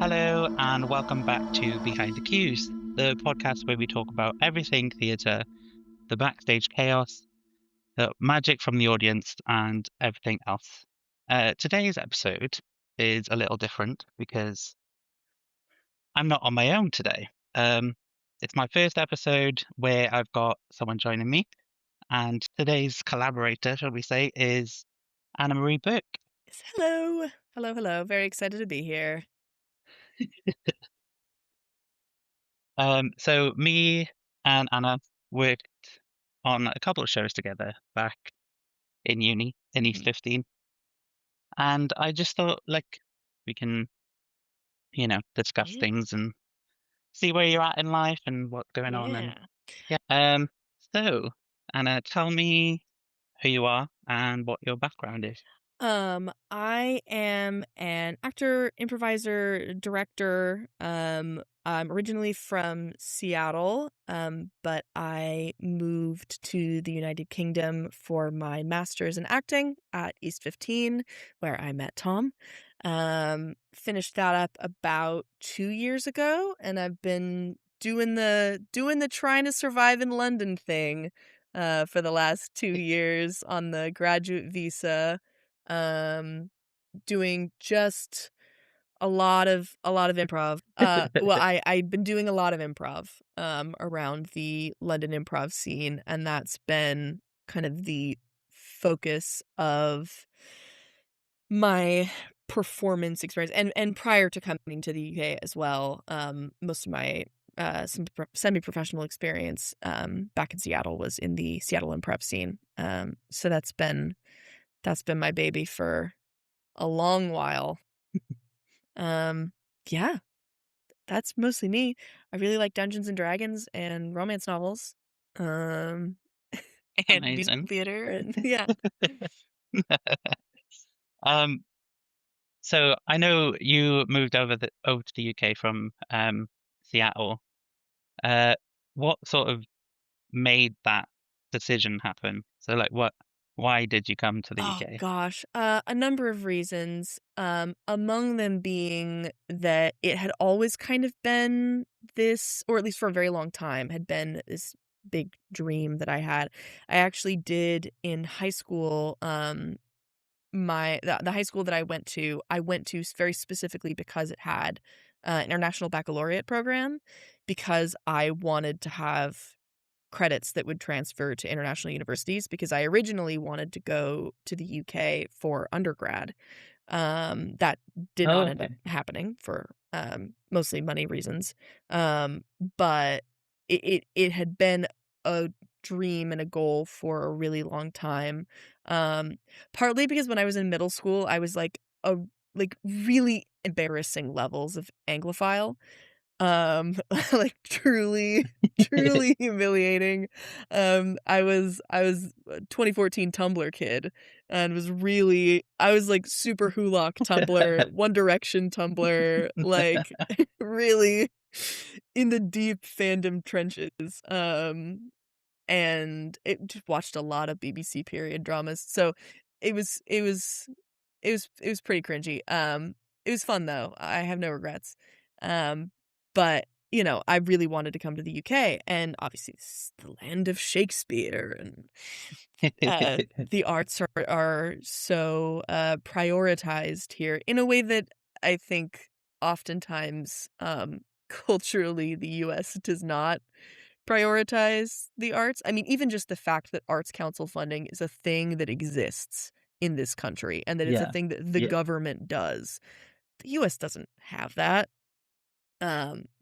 Hello, and welcome back to Behind the Cues, the podcast where we talk about everything theatre, the backstage chaos, the magic from the audience, and everything else. Today's episode is a little different because I'm not on my own today. It's my first episode where I've got someone joining me, and today's collaborator, shall we say, is Annamarie Burke. Hello. Hello, hello. Very excited to be here. So me and Anna worked on a couple of shows together back in uni in East 15. And I just thought like we can, discuss Yeah. things and see where you're at in life and what's going on. And Yeah. yeah. So Anna, tell me who you are and what your background is. I am an actor, improviser, director. I'm originally from Seattle, but I moved to the United Kingdom for my master's in acting at East 15, where I met Tom. Finished that up about 2 years ago, and I've been doing the trying to survive in London thing, for the last 2 years on the graduate visa. um doing just a lot of improv. Well, I've been doing a lot of improv around the London improv scene, and that's been kind of the focus of my performance experience, and prior to coming to the UK as well. Most of my semi-professional experience back in Seattle was in the Seattle improv scene. So that's been my baby for a long while. Um, yeah, that's mostly me. I really like Dungeons and Dragons and romance novels. Um, and musical Amazing. theater and yeah. Um, so I know you moved over to the UK from Seattle. Uh, what sort of made that decision happen? So like why did you come to the Oh UK? gosh, a number of reasons. Among them being that it had always kind of been this, or at least for a very long time, had been this big dream that I had. I actually did in high school. The high school that I went to very specifically because it had an international baccalaureate program, because I wanted to have credits that would transfer to international universities, because I originally wanted to go to the UK for undergrad. That did Oh, not end up okay. happening for mostly money reasons. Um, but it had been a dream and a goal for a really long time. Um, Partly because when I was in middle school, I was like really embarrassing levels of Anglophile. Like truly humiliating. I was a 2014 Tumblr kid, and I was like super Hulock Tumblr, One Direction Tumblr, like really in the deep fandom trenches. And it just watched a lot of BBC period dramas. So it was it was it was pretty cringy. It was fun though. I have no regrets. Um, but I really wanted to come to the UK, and obviously this is the land of Shakespeare, and the arts are so prioritized here in a way that I think oftentimes culturally the US does not prioritize the arts. I mean, even just the fact that Arts Council funding is a thing that exists in this country, and that it's a Yeah. thing that the Yeah. government does. The US doesn't have that.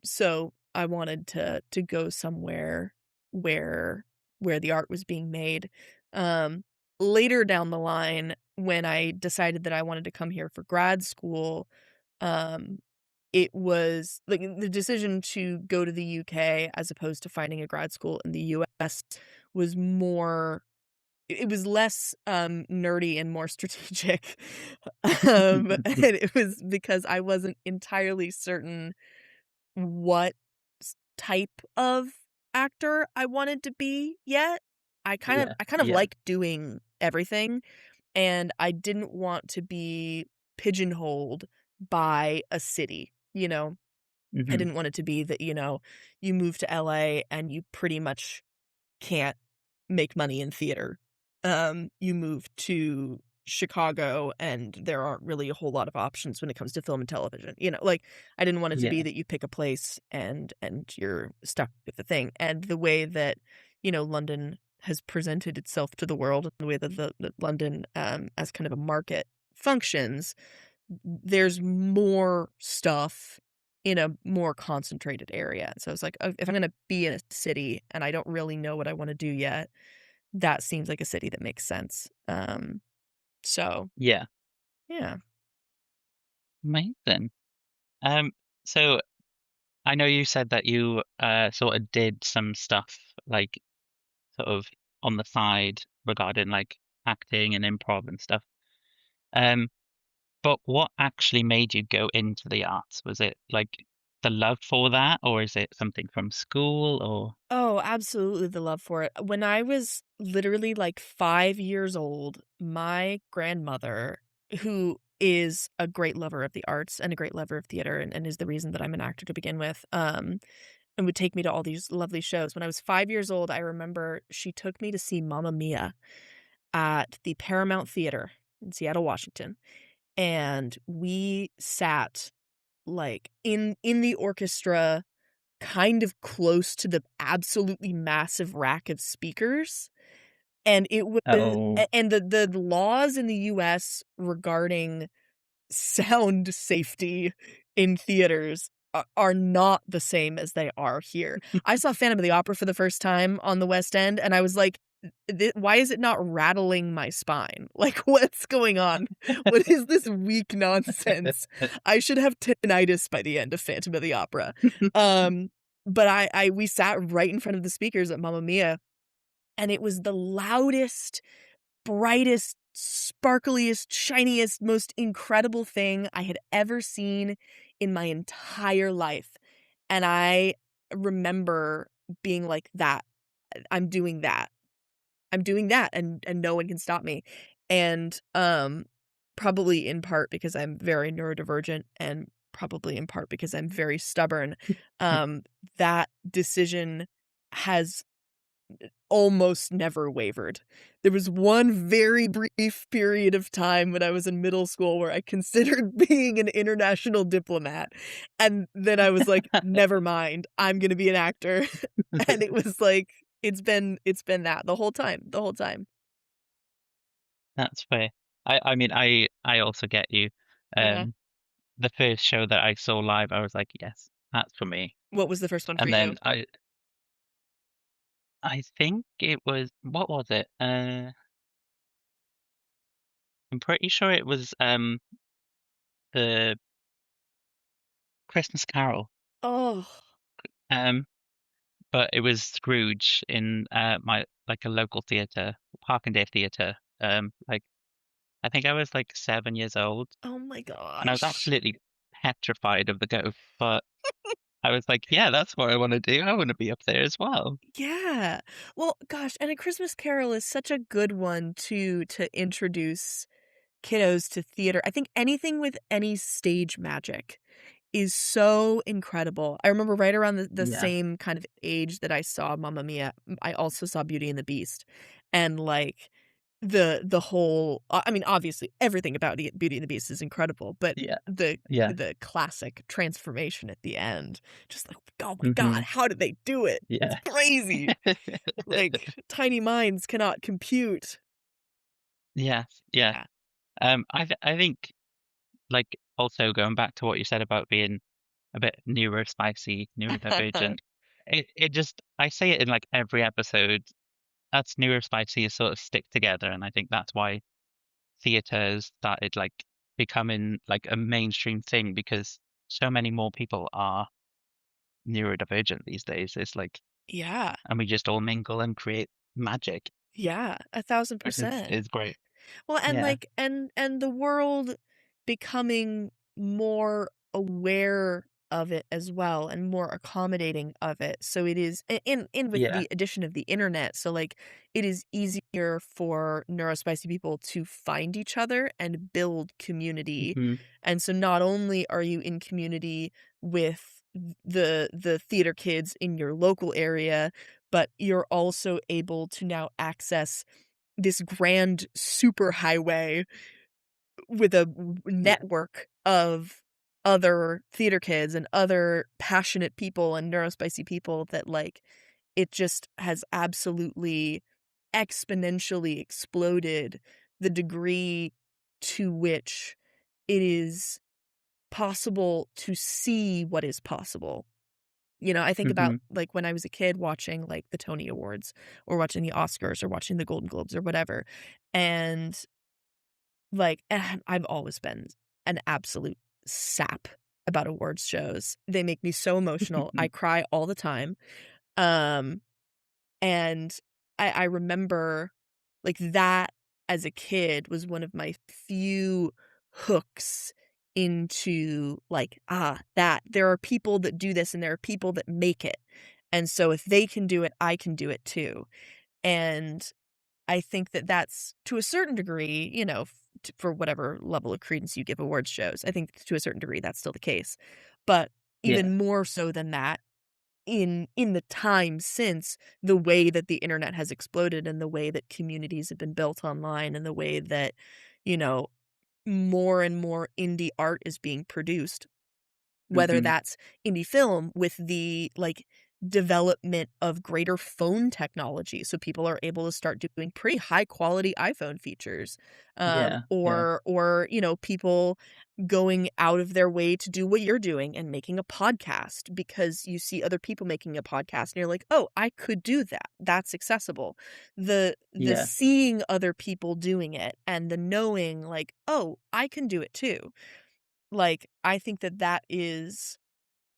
So I wanted to go somewhere where the art was being made. Um, Later down the line, when I decided that I wanted to come here for grad school, um, it was like the decision to go to the UK as opposed to finding a grad school in the US was more it was less nerdy and more strategic. And it was because I wasn't entirely certain what type of actor I wanted to be yet. I kind of Yeah. I kind of Yeah. like doing everything, and I didn't want to be pigeonholed by a city. You know, I Hmm. didn't want it to be that, you move to LA and you pretty much can't make money in theater. You move to Chicago and there aren't really a whole lot of options when it comes to film and television. Like I didn't want it to be Yeah. that you pick a place and you're stuck with the thing. And the way that, London has presented itself to the world, the way that London as kind of a market functions, there's more stuff in a more concentrated area. So it's like, if I'm gonna be in a city and I don't really know what I wanna do yet, that seems like a city that makes sense. So Yeah. yeah. Amazing. Um, so I know you said that you sort of did some stuff like sort of on the side regarding like acting and improv and stuff. Um, but what actually made you go into the arts? Was it like the love for that, or is it something from school, or Oh, absolutely the love for it. When I was literally like 5 years old, my grandmother, who is a great lover of the arts and a great lover of theater and is the reason that I'm an actor to begin with, and would take me to all these lovely shows. When I was 5 years old, I remember she took me to see Mamma Mia at the Paramount Theater in Seattle, Washington, and we sat, like, in the orchestra, kind of close to the absolutely massive rack of speakers, and it was oh, and the laws in the US regarding sound safety in theaters are not the same as they are here. I saw Phantom of the Opera for the first time on the West End, and I was like, why is it not rattling my spine? Like, what's going on? What is this weak nonsense? I should have tinnitus by the end of Phantom of the Opera. Um, but we sat right in front of the speakers at Mamma Mia, and it was the loudest, brightest, sparkliest, shiniest, most incredible thing I had ever seen in my entire life, and I remember being like, "That I'm doing that. I'm doing that, and no one can stop me." And, probably in part because I'm very neurodivergent and probably in part because I'm very stubborn, um, that decision has almost never wavered. There was one very brief period of time when I was in middle school where I considered being an international diplomat, and then I was like, "Never mind, I'm gonna be an actor." And it was like, it's been that the whole time. that's fair. I mean, I also get you. Yeah. Um, the first show that I saw live, I was like, yes, that's for me. What was the first one for And you? then I think it was, what was it? I'm pretty sure it was the Christmas Carol. Oh. Um, but it was Scrooge in my like a local theater, Parkendale Theater. Like I think I was like 7 years old, Oh my and I was gosh. absolutely petrified of the ghost. But I was like, yeah, that's what I want to do. I want to be up there as well. Yeah. Well, gosh, and A Christmas Carol is such a good one to introduce kiddos to theater. I think anything with any stage magic is so incredible. I remember right around the Yeah, same kind of age that I saw Mamma Mia, I also saw Beauty and the Beast, and, like, the whole I mean, obviously, everything about Beauty and the Beast is incredible, but yeah, the yeah. the classic transformation at the end, just like, "Oh my god, Hmm. how did they do it? It's Yeah. crazy." Like, tiny minds cannot compute. Yes, yeah. Yeah. I think like also going back to what you said about being a bit neurospicy, neurodivergent. It just I say it in like every episode. Us neurospicy sort of stick together, and I think that's why theatre has started like becoming like a mainstream thing because so many more people are neurodivergent these days. It's like, Yeah. and we just all mingle and create magic, Yeah, which is 1,000%. is great. Well, and, Yeah, like and the world becoming more aware of it as well and more accommodating of it. So it is in with yeah, the addition of the internet, so, like, it is easier for neurospicy people to find each other and build community. hmm, And so not only are you in community with the theater kids in your local area, but you're also able to now access this grand superhighway with a Yeah. network of other theater kids and other passionate people and neurospicy people that, like, it just has absolutely exponentially exploded the degree to which it is possible to see what is possible. You know, I think about, Hmm. like, when I was a kid watching, like, the Tony Awards or watching the Oscars or watching the Golden Globes or whatever, and, like, I've always been an absolute sap about awards shows. They make me so emotional. I cry all the time. Um And I remember, like, that as a kid was one of my few hooks into, like, that there are people that do this and there are people that make it. And so if they can do it, I can do it too. And I think that that's, to a certain degree, you know, for whatever level of credence you give awards shows, I think to a certain degree that's still the case. But Yeah. even more so than that, in the time since, the way that the internet has exploded and the way that communities have been built online and the way that, you know, more and more indie art is being produced, whether Hmm. that's indie film with the, like, development of greater phone technology, so people are able to start doing pretty high quality iPhone features, Yeah. Yeah. or, you know, people going out of their way to do what you're doing and making a podcast because you see other people making a podcast and you're like, "Oh, I could do that. That's accessible." The Yeah. seeing other people doing it and the knowing, like, "Oh, I can do it too." Like, I think that that is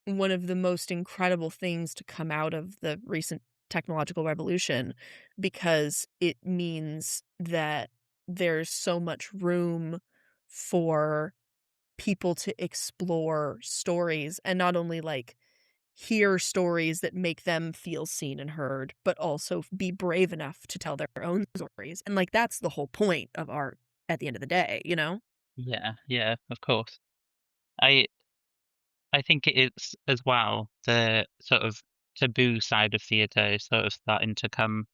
one of the most incredible things to come out of the recent technological revolution, because it means that there's so much room for people to explore stories and not only, like, hear stories that make them feel seen and heard, but also be brave enough to tell their own stories. And, like, that's the whole point of art at the end of the day, you know? Yeah. Yeah. Of course. I I think it's as well the sort of taboo side of theatre is sort of starting to come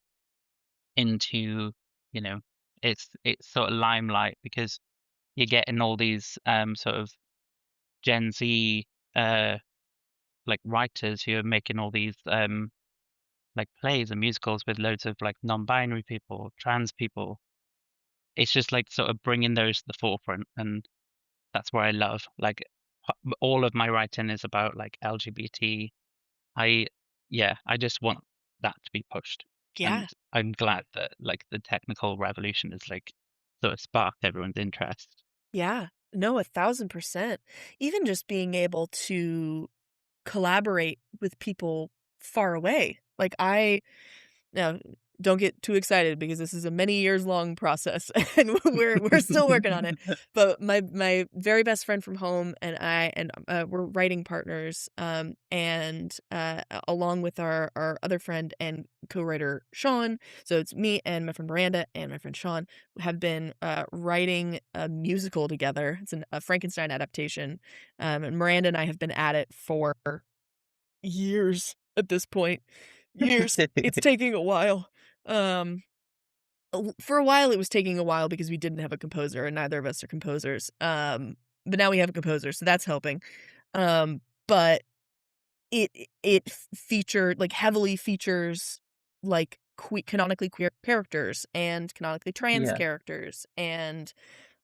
into, you know, it's sort of limelight because you're getting all these sort of Gen Z uh like writers who are making all these like plays and musicals with loads of like non-binary people, trans people. It's just like sort of bringing those to the forefront, and that's what I love. Like all of my writing is about like LGBT. I yeah, I just want that to be pushed, and Yeah. I'm glad that like the technical revolution is like sort of sparked everyone's interest. Yeah. No, 1,000%. Even just being able to collaborate with people far away. Like, I now, don't get too excited because this is a many years long process and we're still working on it. But my very best friend from home and I and we're writing partners, and along with our other friend and co-writer Sean. So it's me and my friend Miranda and my friend Sean have been writing a musical together. It's a Frankenstein adaptation. And Miranda and I have been at it for years at this point. Years. It's taking a while. Um, for a while, it was taking a while because we didn't have a composer, and neither of us are composers. But now we have a composer, so that's helping. But it featured, like, heavily features, like, canonically queer characters and canonically trans Yeah, characters and,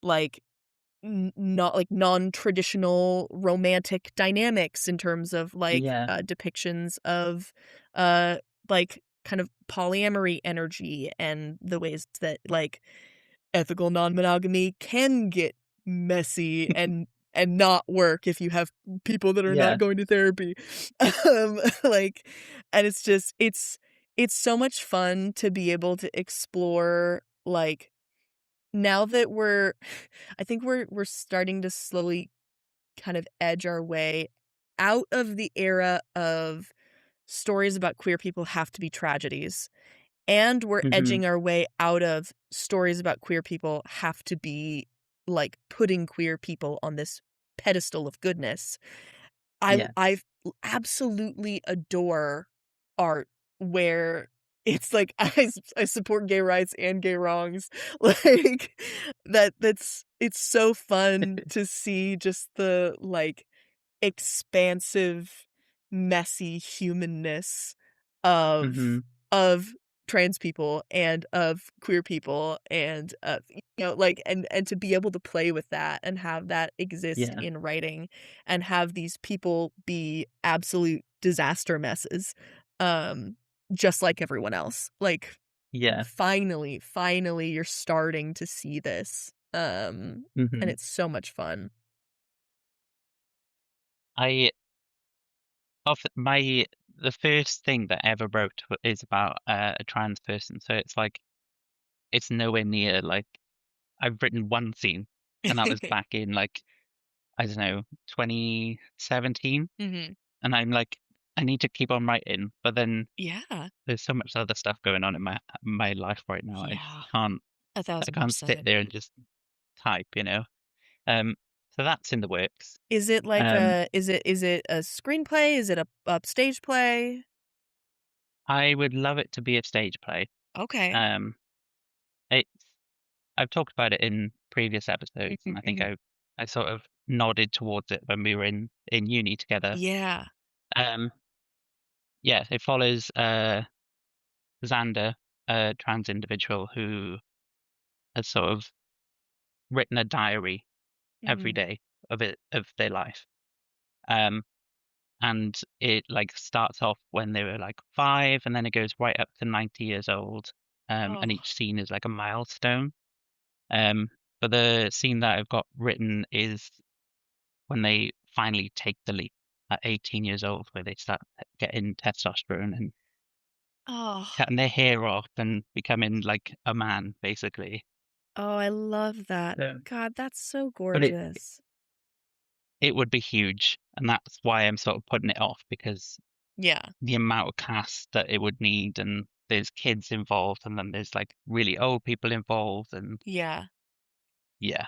like, not like non-traditional romantic dynamics in terms of, like, yeah, depictions of, uh, like, kind of polyamory energy and the ways that, like, ethical non-monogamy can get messy and not work if you have people that are not yeah, going to therapy. Like, and it's just it's so much fun to be able to explore, like, now that I think we're starting to slowly kind of edge our way out of the era of stories about queer people have to be tragedies, and we're hmm, edging our way out of stories about queer people have to be, like, putting queer people on this pedestal of goodness. Yeah. I absolutely adore art where it's like I support gay rights and gay wrongs. Like it's so fun to see just the like expansive, messy humanness of Mhm. of trans people and of queer people and like and to be able to play with that and have that exist Yeah. in writing and have these people be absolute disaster messes um just like everyone else. Like Yeah. finally you're starting to see this and Mhm. it's so much fun. I of my the first thing that I ever wrote is about a trans person, so it's like it's nowhere near like I've written one scene, and that was back in like I don't know 2017, Mhm. and I'm like I need to keep on writing, but then Yeah. there's so much other stuff going on in my life right now. I just Yeah. can't I can't sit 1,000%. there and just type, you know. Um, so that's in the works. Is it like Um, a is it a screenplay? Is it a stage play? I would love it to be a stage play. Okay. Um, it's I've talked about it in previous episodes, Mhm, and I think mhm. I sort of nodded towards it when we were in uni together. Yeah. Um, yeah, it follows Xander, a trans individual who has sort of written a diary every Mhm. day of their life. Um, and it like starts off when they were like 5, and then it goes right up to 90 years old. And Oh. each scene is like a milestone. Um, but the scene that I've got written is when they finally take the leap at 18 years old, where they start getting testosterone and Oh. cutting their hair off and becoming like a man, basically. Oh, I love that. Yeah. God, that's so But gorgeous. it would be huge, and that's why I'm sort of putting it off because Yeah. the amount of cast that it would need, and there's kids involved, and then there's like really old people involved, and Yeah. yeah,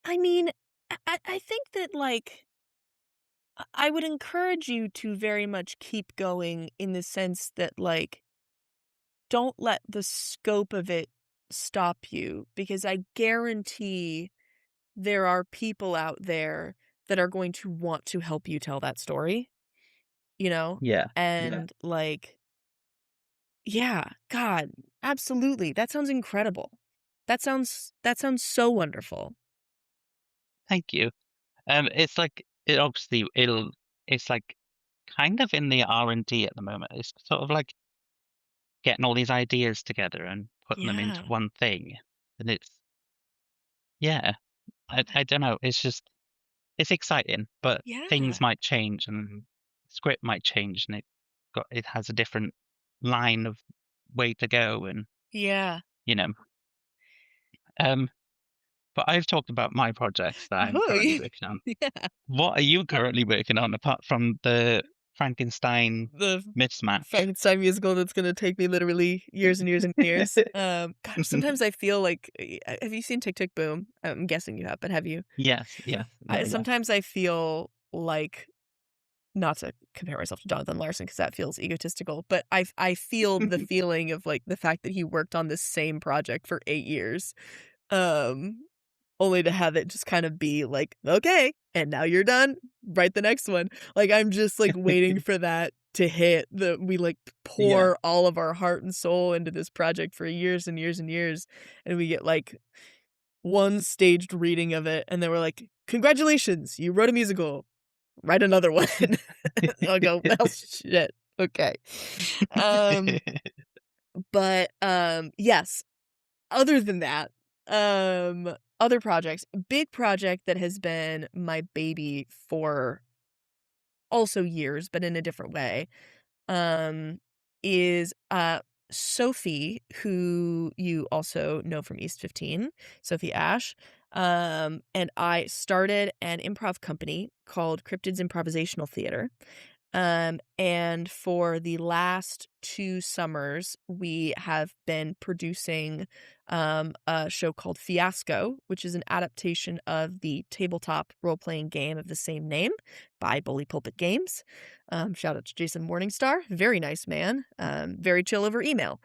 I mean, I think that, like, I would encourage you to very much keep going in the sense that, like, don't let the scope of it stop you because I guarantee there are people out there that are going to want to help you tell that story, you know? yeah, yeah. And, like, yeah, God, absolutely. That sounds incredible. That sounds so wonderful. Thank you. It's like it obviously it's like kind of in the R&D at the moment. It's sort of like getting all these ideas together and putting them into Yeah. one thing, and it's yeah, Oh, that I don't know. It's just it's exciting, but yeah. things might change and script might change, and it has a different line of way to go, and Yeah. you know. Um, but I've talked about my projects that I'm Oh, currently yeah. working on. Yeah. What are you currently working on apart from the Frankenstein The mismatch? Frankenstein musical that's gonna take me literally years and years and years. Gosh, sometimes I feel like have you seen Tick, Tick, Boom? I'm guessing you have, but have you? Yes, yes, yeah, yeah. Sometimes I feel like not to compare myself to Jonathan Larson because that feels egotistical, but I feel the feeling of, like, the fact that he worked on this same project for 8 years, um, only to have it just kind of be like, "Okay, and now you're done, write the next one." Like, I'm just, like, waiting for that to hit, that we, like, Yeah. pour all of our heart and soul into this project for years and years and years, and we get, like, one staged reading of it, and then we're like, "Congratulations, you wrote a musical. Write another one." I'll go, "Well, shit. Okay." Um, yes, other than that, other projects, big project that has been my baby for also years, but in a different way, um, is, Sophie, who you also know from East 15, Sophie Ash, and I started an improv company called Cryptids Improvisational Theater. And for the last 2 summers, we have been producing a show called Fiasco, which is an adaptation of the tabletop role-playing game of the same name by Bully Pulpit Games. Shout out to Jason Morningstar, very nice man, very chill over email.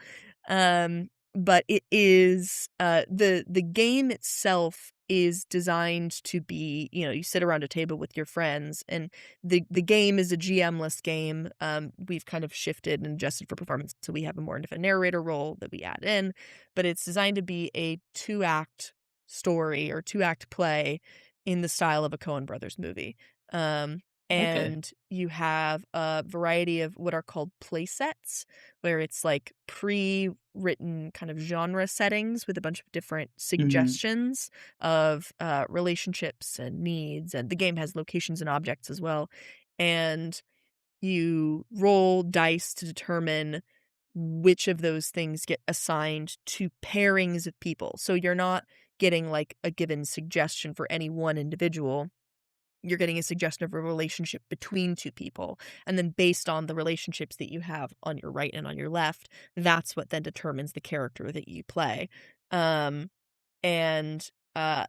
But it is the game itself is designed to be, you sit around a table with your friends, and the game is a GM-less game. We've kind of shifted and adjusted for performance, so we have a more of a narrator role that we add in, but it's designed to be a 2-act story or 2-act play in the style of a Coen Brothers movie. Okay. And you have a variety of what are called play sets, where it's like pre-written kind of genre settings with a bunch of different Mhm. suggestions of relationships and needs, and the game has locations and objects as well. And you roll dice to determine which of those things get assigned to pairings of people. So you're not getting like a given suggestion for any one individual. You're getting a suggestion of a relationship between 2 people, and then based on the relationships that you have on your right and on your left, that's what then determines the character that you play. Um, and, uh,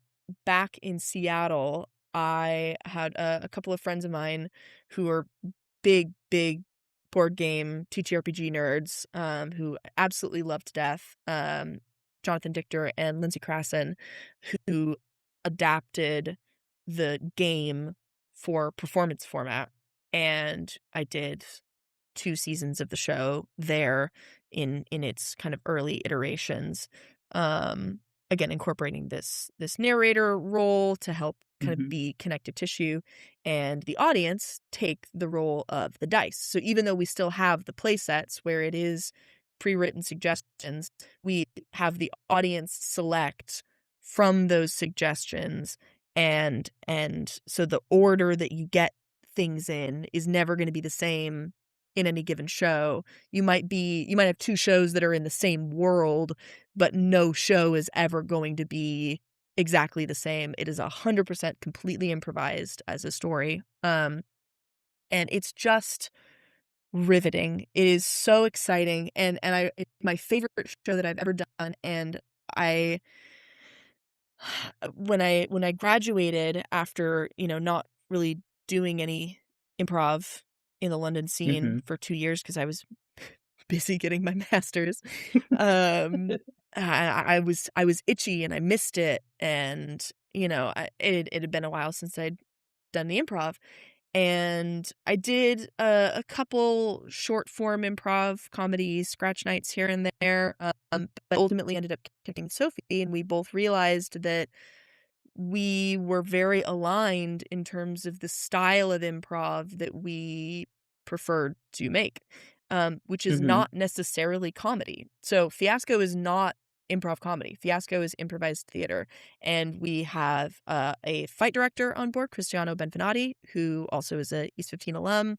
Back in Seattle, I had a couple of friends of mine who are big, big board game TTRPG nerds, who I absolutely love to death, Jonathan Dichter and Lindsay Krasen, who adapted the game for performance format, and I did 2 seasons of the show there in its kind of early iterations. Um, Again, incorporating this narrator role to help kind of Mhm. be connective tissue, and the audience take the role of the dice. So even though we still have the play sets where it is pre-written suggestions, we have the audience select from those suggestions, and so the order that you get things in is never gonna be the same in any given show. You might have 2 shows that are in the same world, but no show is ever going to be exactly the same. It is 100% completely improvised as a story. And it's just riveting. It is so exciting, and it's my favorite show that I've ever done, and I when I graduated after, not really doing any improv in the London scene Mhm. for 2 years because I was busy getting my master's, um, I was itchy and I missed it, and, it had been a while since I'd done the improv, and I did a couple short form improv comedy scratch nights here and there, but ultimately ended up kicking Sophie, and we both realized that we were very aligned in terms of the style of improv that we preferred to make, which is Mhm. not necessarily comedy. So Fiasco is not improv comedy. Fiasco is improvised theater, and we have a fight director on board, Cristiano Benvenati, who also is a East 15 alum.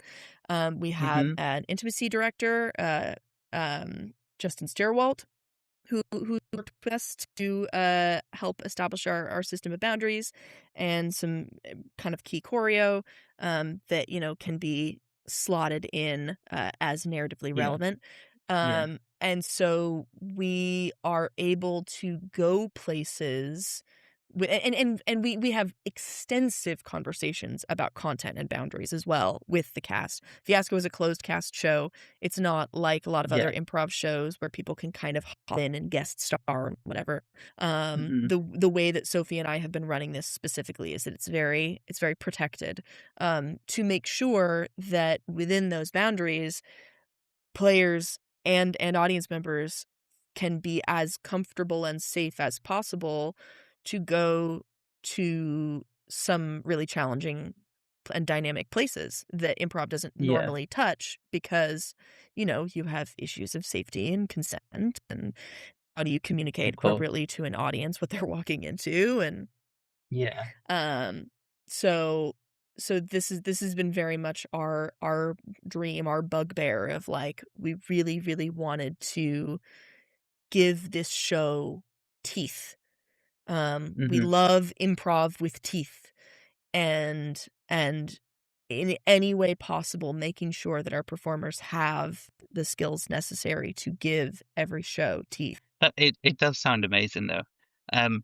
We have Mhm. an intimacy director, Justin Stierwalt, who worked with us to help establish our system of boundaries and some kind of key choreo that can be slotted in as narratively Yeah. relevant. Yeah. And so we are able to go places and we have extensive conversations about content and boundaries as well with the cast. Fiasco is a closed cast show. It's not like a lot of other Yeah. improv shows where people can kind of hop in and guest star and whatever. Mhm. The way that Sophie and I have been running this specifically is that it's very protected, to make sure that within those boundaries, players and audience members can be as comfortable and safe as possible to go to some really challenging and dynamic places that improv doesn't Yeah. normally touch because, you have issues of safety and consent, and how do you communicate Of course. appropriately to an audience what they're walking into, and Yeah. um so this has been very much our dream, our bugbear of like we really really wanted to give this show teeth. We Mhm. love improv with teeth, and in any way possible, making sure that our performers have the skills necessary to give every show teeth. It does sound amazing though. Um,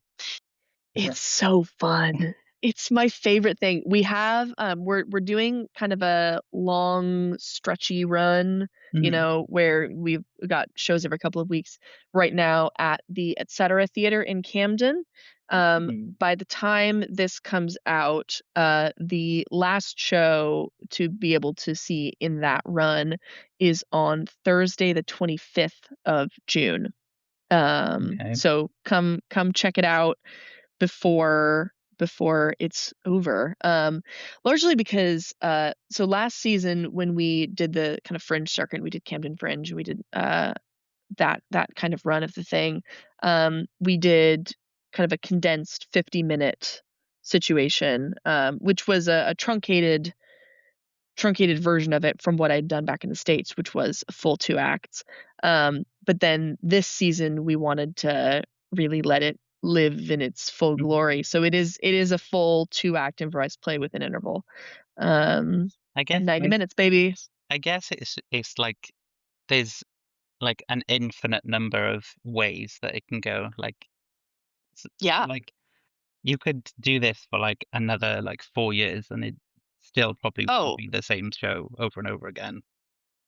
It's so fun. It's my favorite thing. We have we're doing kind of a long stretchy run, mhm, where we've got shows every couple of weeks right now at the Etc. Theater in Camden. By the time this comes out, the last show to be able to see in that run is on Thursday, the 25th of June. okay. So come check it out before it's over. Largely because so last season when we did the kind of Fringe circuit, we did Camden Fringe, we did that kind of run of the thing. We did kind of a condensed 50-minute situation, which was a truncated version of it from what I'd done back in the States, which was a full 2 acts. But then this season we wanted to really let it live in its full Mhm. glory. So it is a full 2 act improvised play with an interval. Um, I guess 90 minutes, baby. I guess it's like there's like an infinite number of ways that it can go. Yeah. Like you could do this for like another like 4 years and it still probably will Oh, be the same show over and over again.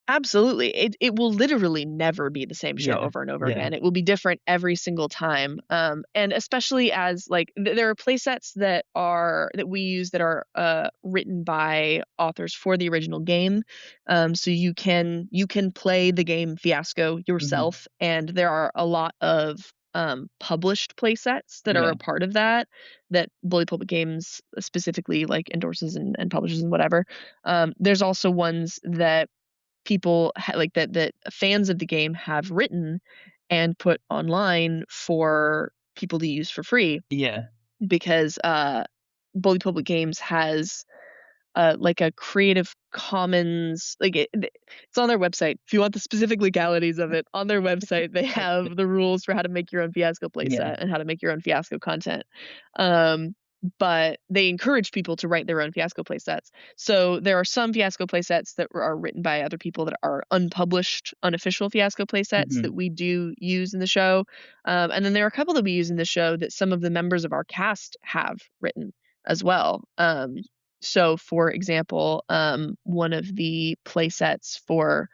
absolutely. It will literally never be the same show Yeah. over and over Yeah. again. It will be different every single time. And especially as like there are play sets that we use that are written by authors for the original game. So you can play the game Fiasco Hmm. yourself, and there are a lot of published play sets that are Yeah. a part of that Bully Pulpit Games specifically like endorses and publishes and whatever. There's also ones that like that fans of the game have written and put online for people to use for free, Yeah. because Bully Public Games has like a Creative Commons, like it's on their website. If you want the specific legalities of it, on their website they have the rules for how to make your own Fiasco Yeah. playset and how to make your own Fiasco content. Um, but they encourage people to write their own Fiasco playsets. So there are some Fiasco playsets that are written by other people that are unpublished, unofficial Fiasco playsets Hmm. that we do use in the show. And then there are a couple that we use in the show that some of the members of our cast have written as well. So, for example, one of the play sets for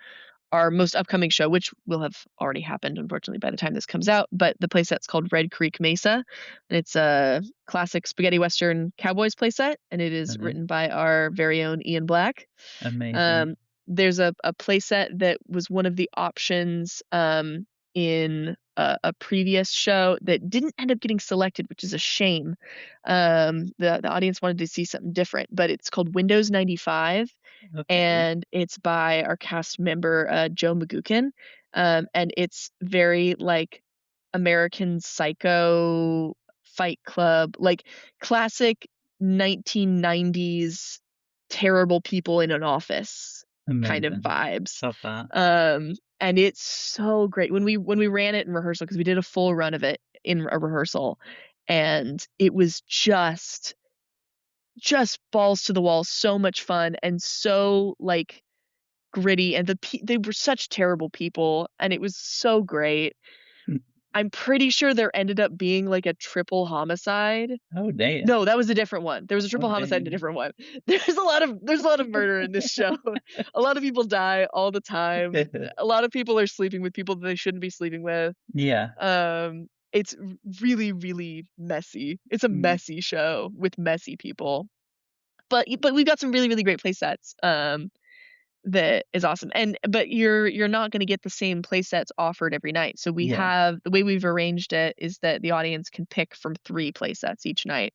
our most upcoming show, which will have already happened, unfortunately, by the time this comes out, but the play set's called Red Creek Mesa. And it's a classic spaghetti western cowboys play set, and it is Okay. written by our very own Ian Black. Amazing. Um, there's a playset that was one of the options in a previous show that didn't end up getting selected, which is a shame. The audience wanted to see something different, but it's called Windows 95, Okay. and it's by our cast member Joe Magookin, and it's very like American Psycho, Fight Club, like classic 1990s terrible people in an office kind of Amazing. vibes. Love that. And it's so great when we ran it in rehearsal, because we did a full run of it in a rehearsal, and it was just balls to the wall, so much fun and so like gritty, and they were such terrible people, and it was so great. I'm pretty sure there ended up being like a triple homicide. Oh damn. No, that was a different one. There was a Oh triple homicide in a damn. different one. There's a lot of murder in this show. A lot of people die all the time. A lot of people are sleeping with people that they shouldn't be sleeping with. Yeah. It's really, really messy. It's a Mm. messy show with messy people. But we've got some really, really great play sets. That is awesome. But you're not going to get the same play sets offered every night. So we Yeah. have the way we've arranged it is that the audience can pick from 3 play sets each night.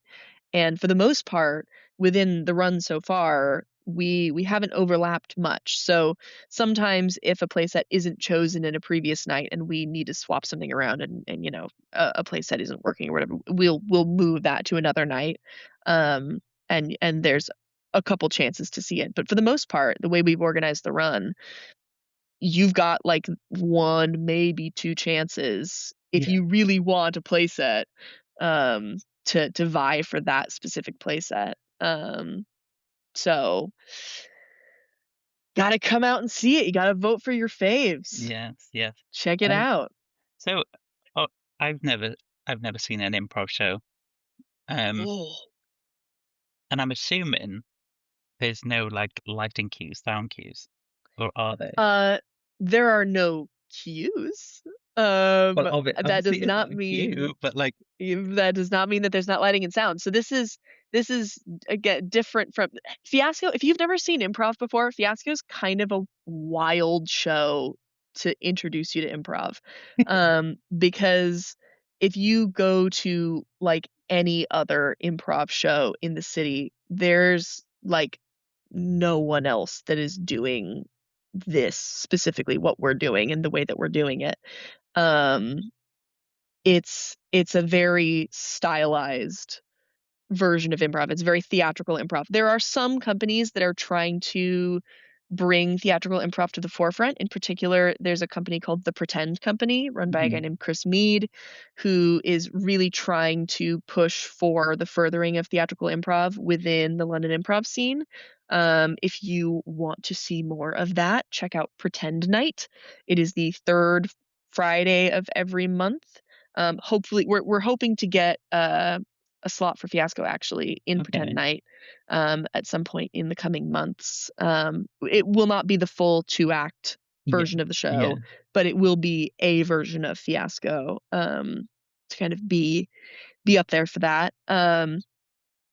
And for the most part, within the run so far, we haven't overlapped much. So sometimes if a playset isn't chosen in a previous night and we need to swap something around, and a playset isn't working or whatever, we'll move that to another night. Um, and there's a couple chances to see it. But for the most part, the way we've organized the run, you've got like 1, maybe 2 chances if Yeah. you really want a playset, um, to vie for that specific playset. So gotta come out and see it. You gotta vote for your faves. Yes, yes. Check it out. So, oh, I've never seen an improv show, um, Oh. and I'm assuming there's no like lighting cues, sound cues, or are there? There are no cues. Well, That does obviously it's not not a mean cue, but like, that does not mean that there's not lighting and sound. So this is again different from Fiasco. If you've never seen improv before, Fiasco is kind of a wild show to introduce you to improv. Because if you go to like any other improv show in the city, there's like no one else that is doing this specifically what we're doing and the way that we're doing it. Um, it's a very stylized version of improv. It's very theatrical improv. There are some companies that are trying to bring theatrical improv to the forefront. In particular, there's a company called The Pretend Company, run by a guy mhm, named Chris Mead, who is really trying to push for the furthering of theatrical improv within the London improv scene. If you want to see more of that, check out Pretend Night. It is the third Friday of every month. Hopefully, we're hoping to get a slot for Fiasco actually in Pretend okay, Night at some point in the coming months. It will not be the full 2-act yeah, version of the yeah, show, but it will be a version of Fiasco to kind of be up there for that.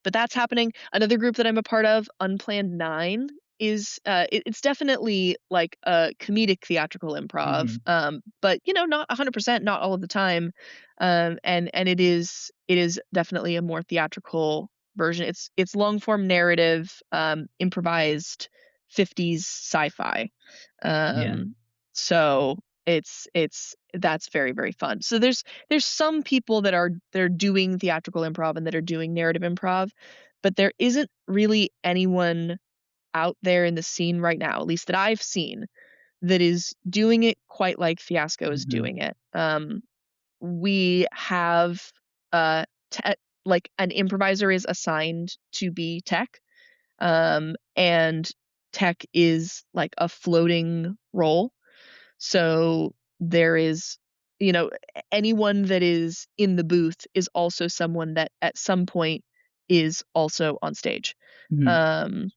But that's happening. Another group that I'm a part of, Unplanned 9, is it's definitely like a comedic theatrical improv, mhm, but not 100%, not all of the time. And it is definitely a more theatrical version. It's long form narrative, improvised 50s sci-fi. yeah, Um, so it's that's very, very fun. So there's some people that are they're doing theatrical improv and that are doing narrative improv, but there isn't really anyone out there in the scene right now, at least that I've seen, that is doing it quite like Fiasco is mhm, doing it. We have te- like an improviser is assigned to be tech, and tech is like a floating role. So there is, anyone that is in the booth is also someone that at some point is also on stage, mhm, um,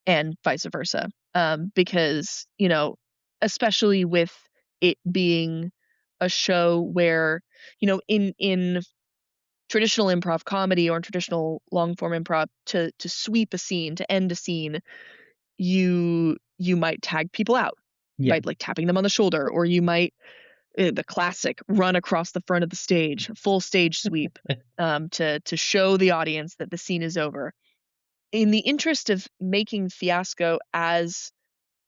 and vice versa. Because, especially with it being a show where, in traditional improv comedy or in traditional long form improv, to sweep a scene, to end a scene, you might tag people out yeah, by like tapping them on the shoulder, or you might the classic run across the front of the stage, full stage sweep, to show the audience that the scene is over. In the interest of making Fiasco as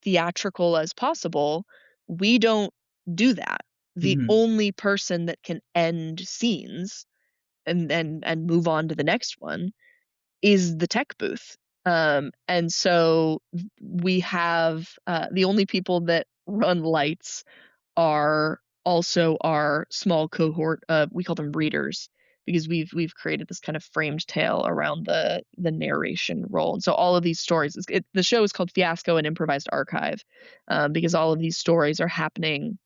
theatrical as possible, we don't do that. The mhm, only person that can end scenes and move on to the next one is the tech booth. And so we have the only people that run lights are also our small cohort of, we call them readers, because we've created this kind of framed tale around the narration role. And so all of these stories, the show is called Fiasco and Improvised Archive, because all of these stories are happening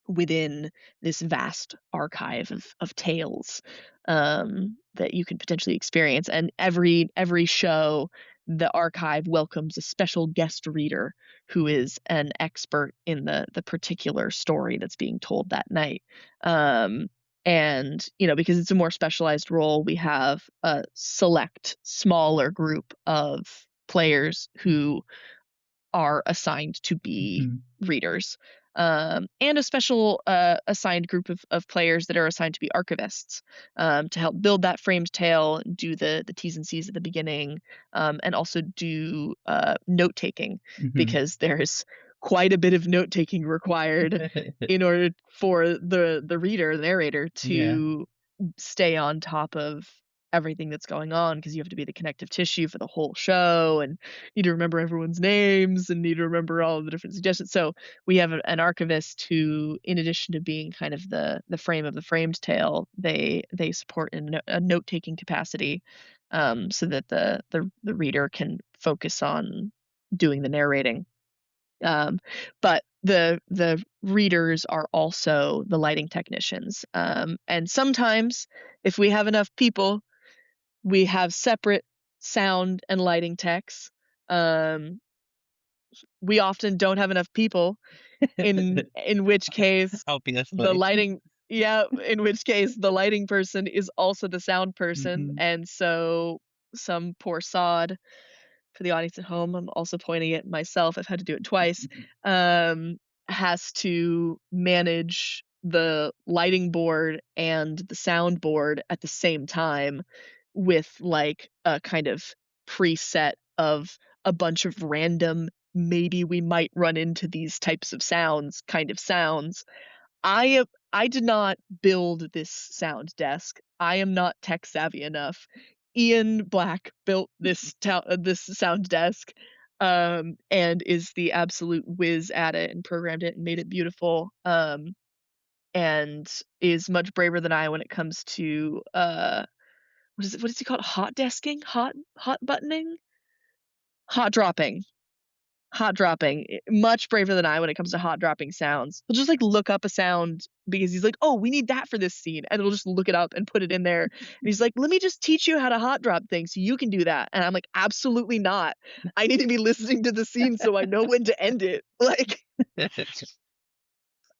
within this vast archive of tales, that you could potentially experience. And every show, the archive welcomes a special guest reader who is an expert in the particular story that's being told that night. And because it's a more specialized role, we have a select smaller group of players who are assigned to be mhm, readers, and a special assigned group of players that are assigned to be archivists, to help build that framed tale, do the T's and C's at the beginning, and also do note taking, mhm. because there's quite a bit of note taking required in order for the reader, the narrator, Yeah, to stay on top of everything that's going on because you have to be the connective tissue for the whole show and need to remember everyone's names and need to remember all of the different suggestions. So we have an archivist who, in addition to being kind of the frame of the framed tale, they support in a note taking capacity, so that the reader can focus on doing the narrating. But the readers are also the lighting technicians. And sometimes, if we have enough people, we have separate sound and lighting techs. We often don't have enough people, in which case the Obviously. lighting in which case the lighting person is also the sound person. And so some poor sod, for the audience at home, I'm also pointing at myself, I've had to do it twice, has to manage the lighting board and the sound board at the same time with like a kind of preset of a bunch of random, maybe we might run into these types of sounds kind of sounds. I did not build this sound desk. I am not tech savvy enough. Ian Black built this sound desk, and is the absolute whiz at it and programmed it and made it beautiful. And is much braver than I when it comes to what is he called? Hot desking? Hot buttoning? Hot dropping. Hot dropping. Much braver than I when it comes to hot dropping sounds. He'll just like look up a sound because he's like, oh, we need that for this scene. And he'll just look it up and put it in there. And he's like, let me just teach you how to hot drop things so you can do that. And I'm like, absolutely not. I need to be listening to the scene so I know when to end it. Like,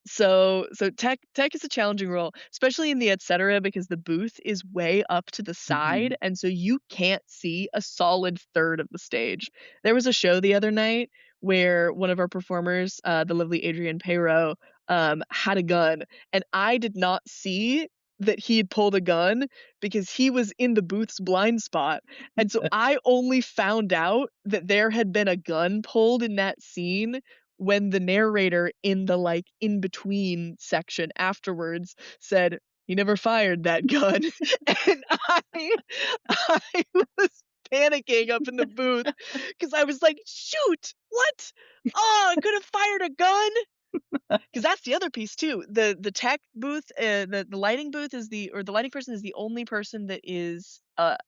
so tech is a challenging role, especially in the etc., because the booth is way up to the side, and so you can't see a solid third of the stage. There was a show the other night where one of our performers, the lovely Adrienne Peyreau, had a gun, and I did not see that he had pulled a gun because he was in the booth's blind spot. And so I only found out that there had been a gun pulled in that scene when the narrator in the like in between section afterwards said he never fired that gun. And I was panicking up in the booth because I was like, shoot, what? Oh, I could have fired a gun. Because that's the other piece too. The tech booth, the lighting booth the lighting person is the only person that is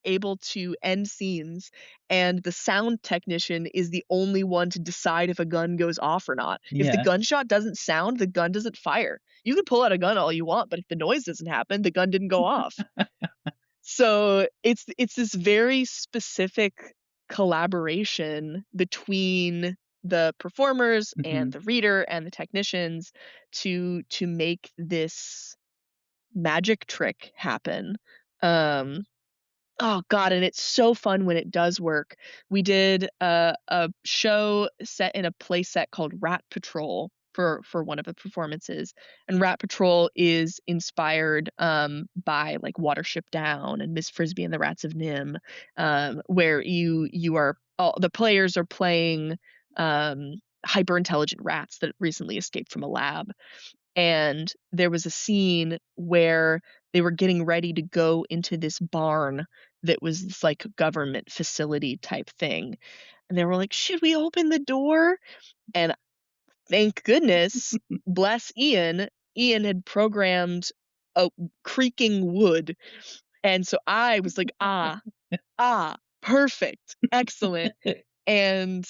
able to end scenes, and the sound technician is the only one to decide if a gun goes off or not. If the gunshot doesn't sound, the gun doesn't fire. You can pull out a gun all you want, but if the noise doesn't happen, the gun didn't go off. So it's this very specific collaboration between the performers and the reader and the technicians to make this magic trick happen. Oh god, and it's so fun when it does work. We did a show set in a play set called Rat Patrol for one of the performances, and Rat Patrol is inspired by like Watership Down and Miss Frisbee and the Rats of Nim, where you are all the players are playing hyper intelligent rats that recently escaped from a lab. And there was a scene where they were getting ready to go into this barn that was this like government facility type thing. And they were like, should we open the door? And thank goodness, bless Ian had programmed a creaking wood. And so I was like, perfect, excellent. And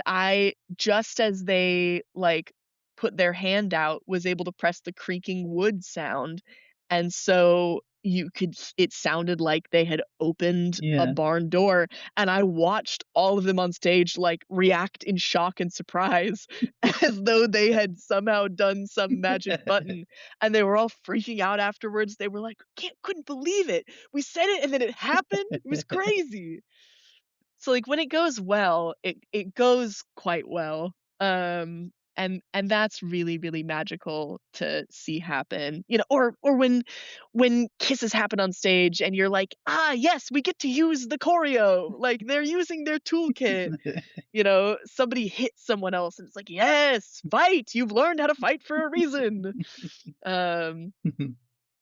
I, just as they like put their hand out, was able to press the creaking wood sound, and so it sounded like they had opened a barn door, and I watched all of them on stage like react in shock and surprise as though they had somehow done some magic button, and they were all freaking out afterwards. They were like, couldn't believe it, we said it and then it happened, it was crazy. So like when it goes well, it goes quite well. And that's really, really magical to see happen. You know, or when kisses happen on stage and you're like, yes, we get to use the choreo. Like they're using their toolkit. You know, somebody hits someone else and it's like, yes, fight. You've learned how to fight for a reason.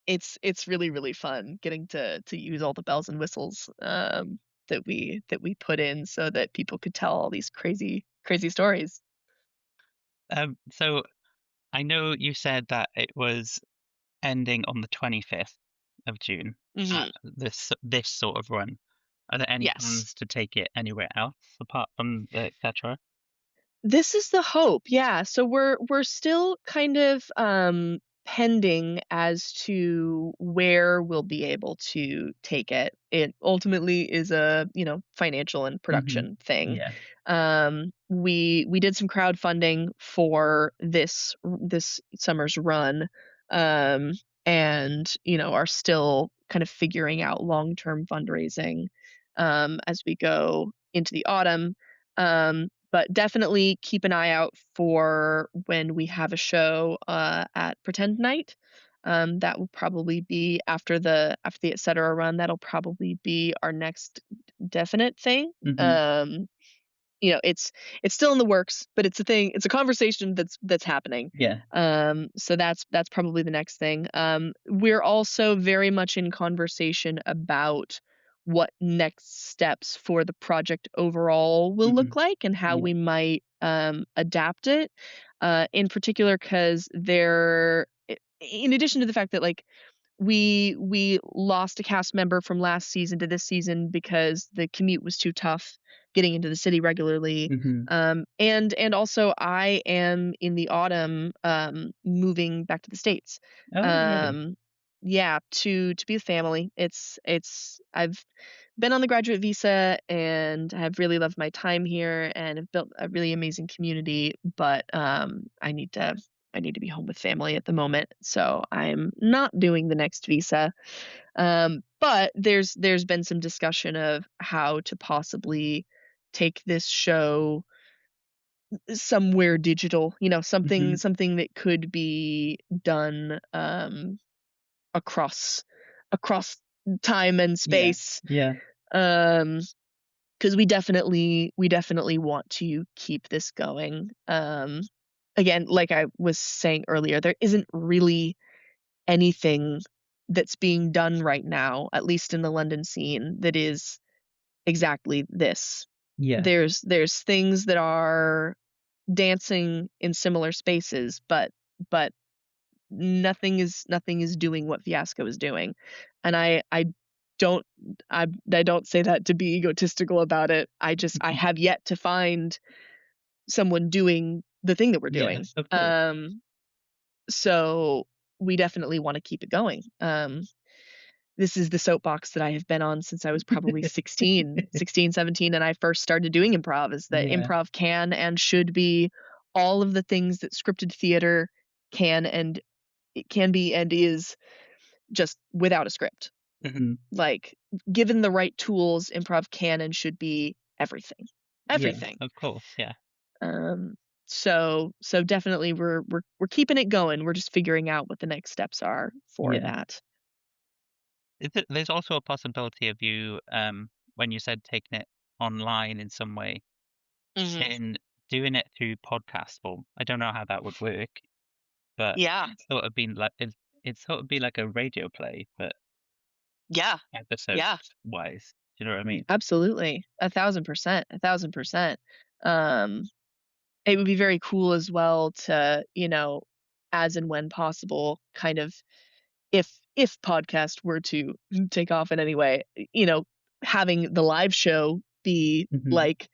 it's really, really fun getting to use all the bells and whistles, that we put in so that people could tell all these crazy, crazy stories. So I know you said that it was ending on the 25th of June, Mhm. this sort of run. Are there any Yes. plans to take it anywhere else apart from the et cetera? This is the hope, yeah. So we're still kind of pending as to where we'll be able to take it. It ultimately is a, financial and Mhm. production thing. Yeah. We did some crowdfunding for this summer's run, um, and are still kind of figuring out long-term fundraising as we go into the autumn. But definitely keep an eye out for when we have a show at Pretend Night. That will probably be after the Et Cetera run. That'll probably be our next definite thing. Mhm. It's still in the works, but it's a thing. It's a conversation that's happening. Yeah. So that's probably the next thing. We're also very much in conversation about what next steps for the project overall will look Mhm. like and how Yeah. we might adapt it. In particular, because in addition to the fact that like we lost a cast member from last season to this season because the commute was too tough getting into the city regularly. Mhm. And also I am in the autumn moving back to the States. Oh, really? Um yeah, to be with family. It's I've been on the graduate visa and have really loved my time here and have built a really amazing community, but I need to be home with family at the moment, so I'm not doing the next visa. But there's been some discussion of how to possibly take this show somewhere digital, something Mhm. something that could be done across time and Yeah. space. Yeah. Um, because we definitely want to keep this going. Again, like I was saying earlier, there isn't really anything that's being done right now, at least in the London scene, that is exactly this. Yeah. There's things that are dancing in similar spaces, but nothing is doing what Fiasco is doing. And don't I don't say that to be egotistical about it. I Mhm. have yet to find someone doing the thing that we're Yeah, doing. of course. So we definitely want to keep it going. This is the soapbox that I have been on since I was probably 16, 17, and I first started doing improv, is that Yeah. improv can and should be all of the things that scripted theater can and it can be and is, just without a script. Mhm. Like, given the right tools, improv can and should be everything. Yeah, Everything. of course, yeah. Um, so definitely we're keeping it going. We're just figuring out what the next steps are for Yeah. that. There's also a possibility of you, when you said taking it online in some way, Mhm. in doing it through podcast form. I don't know how that would work, but Yeah. it's sort of be like a radio play, but Yeah. episode Yeah. wise. Do you know what I mean? Absolutely. 1,000%. 1,000%. Um, it would be very cool as well to, as and when possible, kind of if podcast were to take off in any way, having the live show be Mhm. like,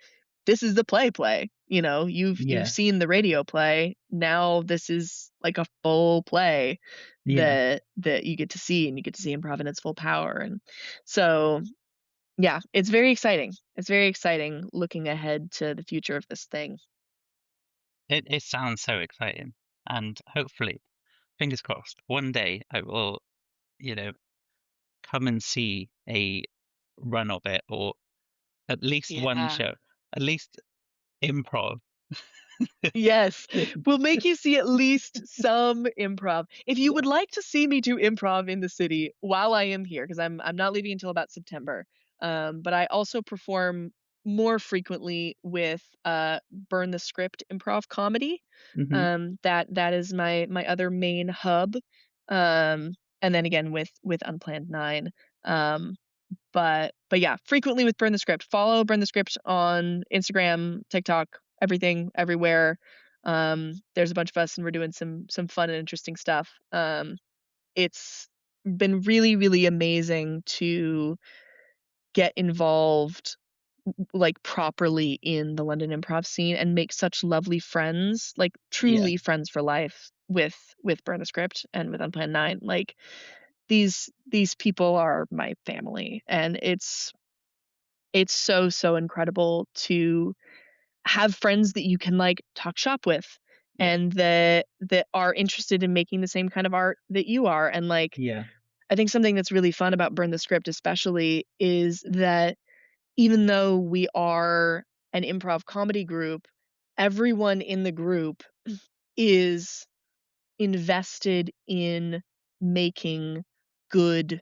this is the play. You've Yeah. seen the radio play. Now this is like a full play Yeah. that you get to see, and you get to see improv in its full power. And so yeah, it's very exciting. It's very exciting looking ahead to the future of this thing. It sounds so exciting. And hopefully, fingers crossed, one day I will, you know, come and see a run of it or at least one Yeah. show, at least improv. Yes, we'll make you see at least some improv. If you would like to see me do improv in the city while I am here, because I'm not leaving until about September. But I also perform more frequently with Burn the Script improv comedy. Hmm. That is my other main hub. Um, and then again with Unplanned 9. But yeah, frequently with Burn the Script. Follow Burn the Script on Instagram, TikTok, everything, everywhere. There's a bunch of us, and we're doing some fun and interesting stuff. It's been really, really amazing to get involved like properly in the London improv scene and make such lovely friends, like truly friends for life with Burn the Script and with Unplanned 9. Like these people are my family, and it's so incredible to have friends that you can like talk shop with, and that are interested in making the same kind of art that you are. And like I think something that's really fun about Burn the Script especially is that even though we are an improv comedy group, everyone in the group is invested in making good,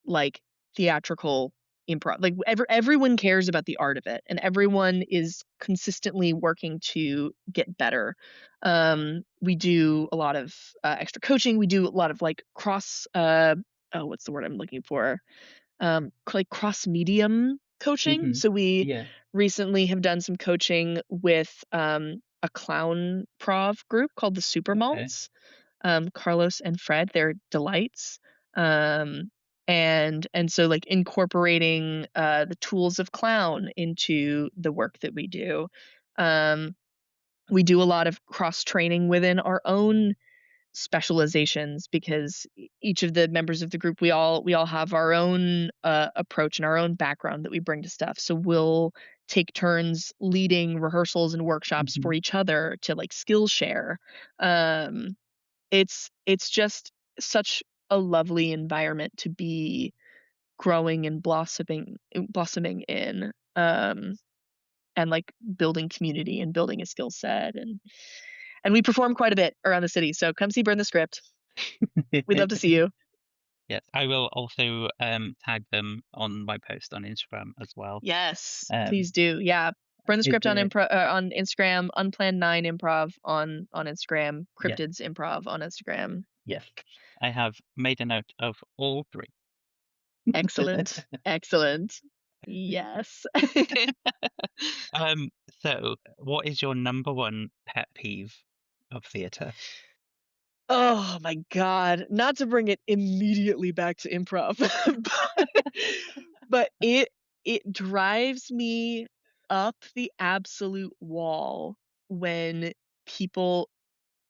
like, theatrical improv. Like everyone cares about the art of it, and everyone is consistently working to get better. We do a lot of extra coaching. We do a lot of like cross what's the word I'm looking for? Like cross medium coaching. So we recently have done some coaching with a clown prov group called the Super Malts. Carlos and Fred, they're delights. And so like incorporating the tools of clown into the work that we do. We do a lot of cross training within our own specializations, because each of the members of the group, we all have our own approach and our own background that we bring to stuff. So we'll take turns leading rehearsals and workshops for each other to like skill share. It's just such a lovely environment to be growing and blossoming in, and like building community and building a skill set. And we perform quite a bit around the city, so come see Burn the Script. We'd love to see you. Yes, I will also tag them on my post on Instagram as well. Yes, please do. Yeah, Burn the Script on Instagram, Unplanned 9 Improv on Instagram, Cryptids Improv on Instagram. Yes, I have made a note of all three. Excellent. Yes. So what is your number one pet peeve of theatre? Oh my God. Not to bring it immediately back to improv, but it drives me up the absolute wall when people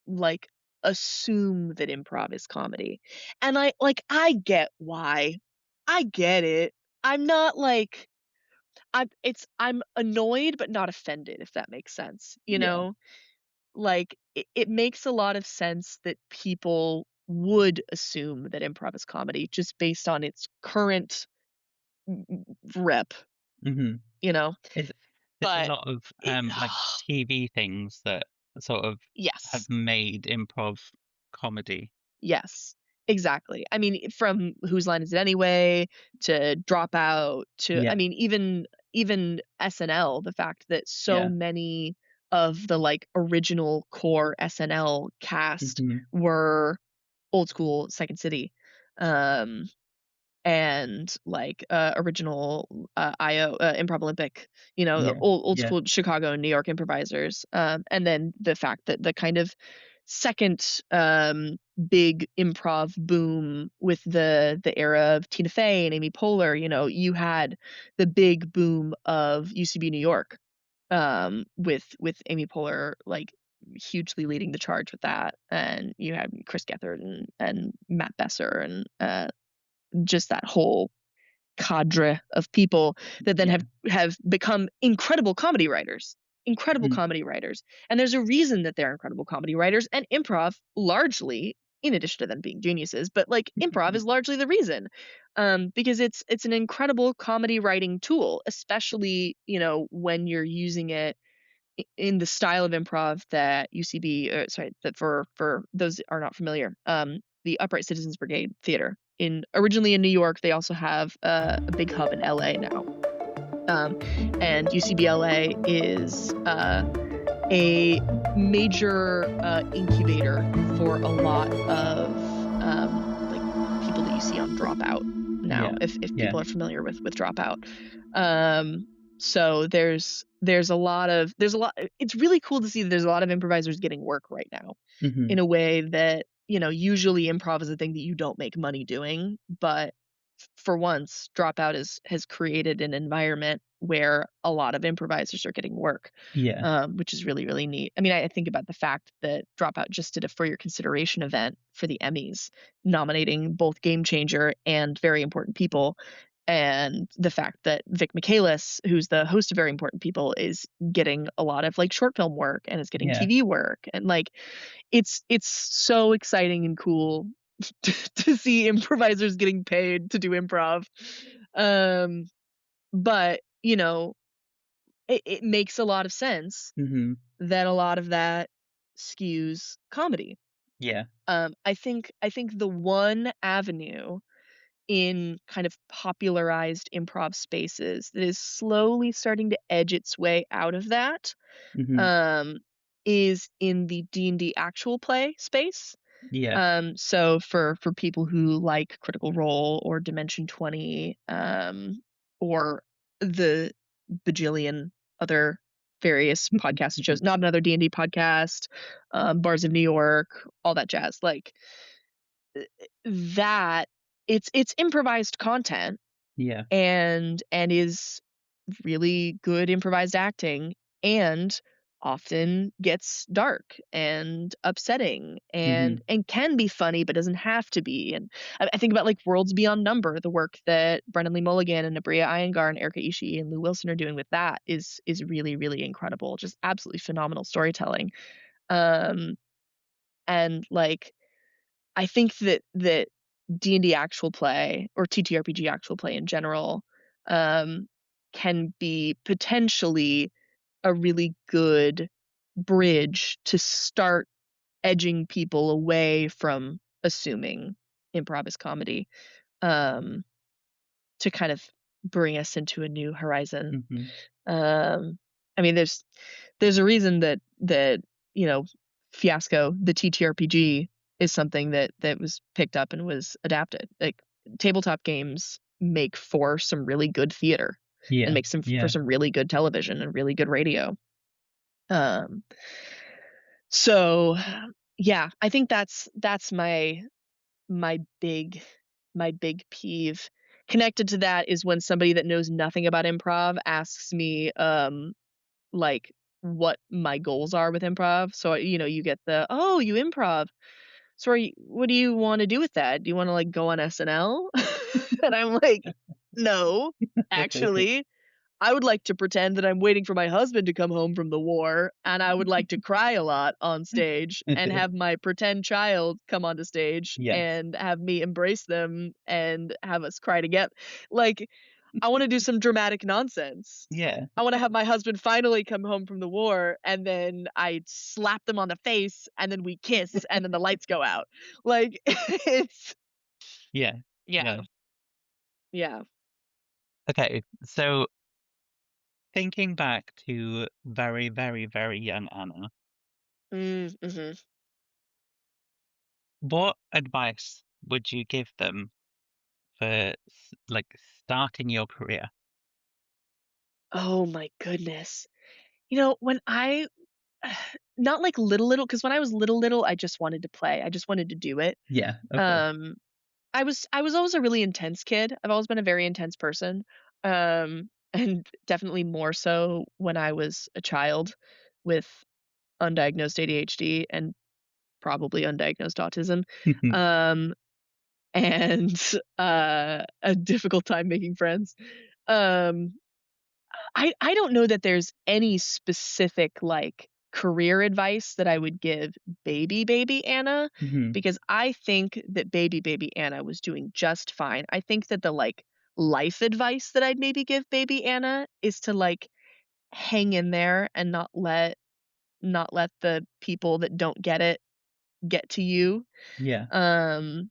like assume that improv is comedy. And I get why. I get it. I'm not like I'm annoyed but not offended, if that makes sense. You know? Like it makes a lot of sense that people would assume that improv is comedy just based on its current rep, you know. There's But a lot of like TV things that sort of have made improv comedy. Yes, exactly. I mean, from Whose Line Is It Anyway to Dropout to I mean, even SNL, the fact that so many of the like original core SNL cast were old school Second City, and like original IO Improv Olympic, you know, old school Chicago and New York improvisers, and then the fact that the kind of second big improv boom with the era of Tina Fey and Amy Poehler, you know, you had the big boom of UCB New York, with Amy Poehler like hugely leading the charge with that, and you had Chris Gethard and Matt Besser and just that whole cadre of people that then have become incredible comedy writers. And there's a reason that they're incredible comedy writers, and improv largely, in addition to them being geniuses, but like improv is largely the reason, because it's an incredible comedy writing tool, especially, you know, when you're using it in the style of improv that UCB, that for those that are not familiar, the Upright Citizens Brigade Theater originally in New York. They also have a big hub in LA now, and UCBLA is a major incubator for a lot of like you see on Dropout now, Yeah. if Yeah. people are familiar with Dropout. So there's a lot. It's really cool to see that there's a lot of improvisers getting work right now Hmm. in a way that, usually improv is a thing that you don't make money doing, but for once, Dropout has created an environment where a lot of improvisers are getting work, Yeah. which is really, really neat. I mean, I think about the fact that Dropout just did a For Your Consideration event for the Emmys, nominating both Game Changer and Very Important People. And the fact that Vic Michaelis, who's the host of Very Important People, is getting a lot of like short film work and is getting Yeah. TV work. And like, it's so exciting and cool to see improvisers getting paid to do improv. But it makes a lot of sense Hmm. that a lot of that skews comedy. Yeah. I think the one avenue in kind of popularized improv spaces that is slowly starting to edge its way out of that Hmm. um, is in the D&D actual play space. Yeah. So for people who like Critical Role or Dimension 20, or the bajillion other various podcast shows, Not Another D&D Podcast, Bars of New York, all that jazz, like that, it's improvised content Yeah. and is really good improvised acting, and often gets dark and upsetting Hmm. and can be funny but doesn't have to be. And I think about like Worlds Beyond Number, the work that Brendan Lee Mulligan and Abria Iyengar and Erica Ishii and Lou Wilson are doing with that is really, really incredible. Just absolutely phenomenal storytelling. Um and like I think that D&D actual play or TTRPG actual play in general um, can be potentially a really good bridge to start edging people away from assuming improv is comedy, um, to kind of bring us into a new horizon. Hmm. I mean, there's a reason that Fiasco, the TTRPG, is something that was picked up and was adapted. Like, tabletop games make for some really good theater and Yeah. make some for Yeah. some really good television and really good radio. Um, so yeah, I think that's my big my big peeve. Connected to that is when somebody that knows nothing about improv asks me like what my goals are with improv. So you get the, "Oh, you improv. So what do you want to do with that? Do you want to like go on SNL?" And I'm like, "No, actually. I would like to pretend that I'm waiting for my husband to come home from the war, and I would like to cry a lot on stage and have my pretend child come onto stage Yes. and have me embrace them and have us cry together." Like, I want to do some dramatic nonsense. Yeah. I want to have my husband finally come home from the war, and then I slap them on the face, and then we kiss, and then the lights go out. Like, it's Yeah. yeah, Yeah. yeah. Okay. So thinking back to very, very, very young Anna, Mm-hmm. what advice would you give them for like starting your career? Oh my goodness. When I not like little, because when I was little, I just wanted to play. I just wanted to do it. Yeah. Okay. Um, I was always a really intense kid. I've always been a very intense person. And definitely more so when I was a child with undiagnosed ADHD and probably undiagnosed autism. Um, and a difficult time making friends. Um, I don't know that there's any specific like career advice that I would give baby Anna, Hmm. because I think that baby Anna was doing just fine. I think that the like life advice that I'd maybe give baby Anna is to like hang in there and not let the people that don't get it get to you. Yeah. Um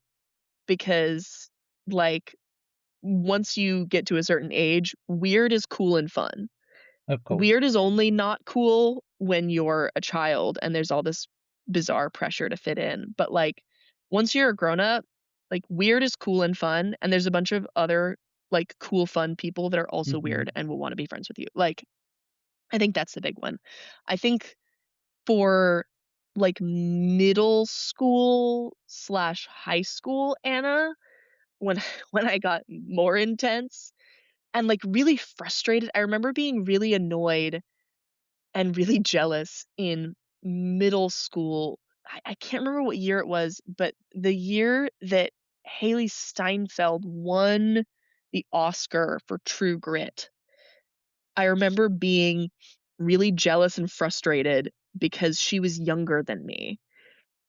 because like once you get to a certain age, weird is cool and fun. Of course. Weird is only not cool when you're a child and there's all this bizarre pressure to fit in. But like once you're a grown up, Like weird is cool and fun, and there's a bunch of other like cool, fun people that are also weird and will want to be friends with you. Like I think that's the big one. I think for like middle school slash high school Anna, when when I got more intense and like really frustrated, I remember being really annoyed and really jealous in middle school. I can't remember what year it was, but the year that Haley Steinfeld won the Oscar for True Grit, I remember being really jealous and frustrated because she was younger than me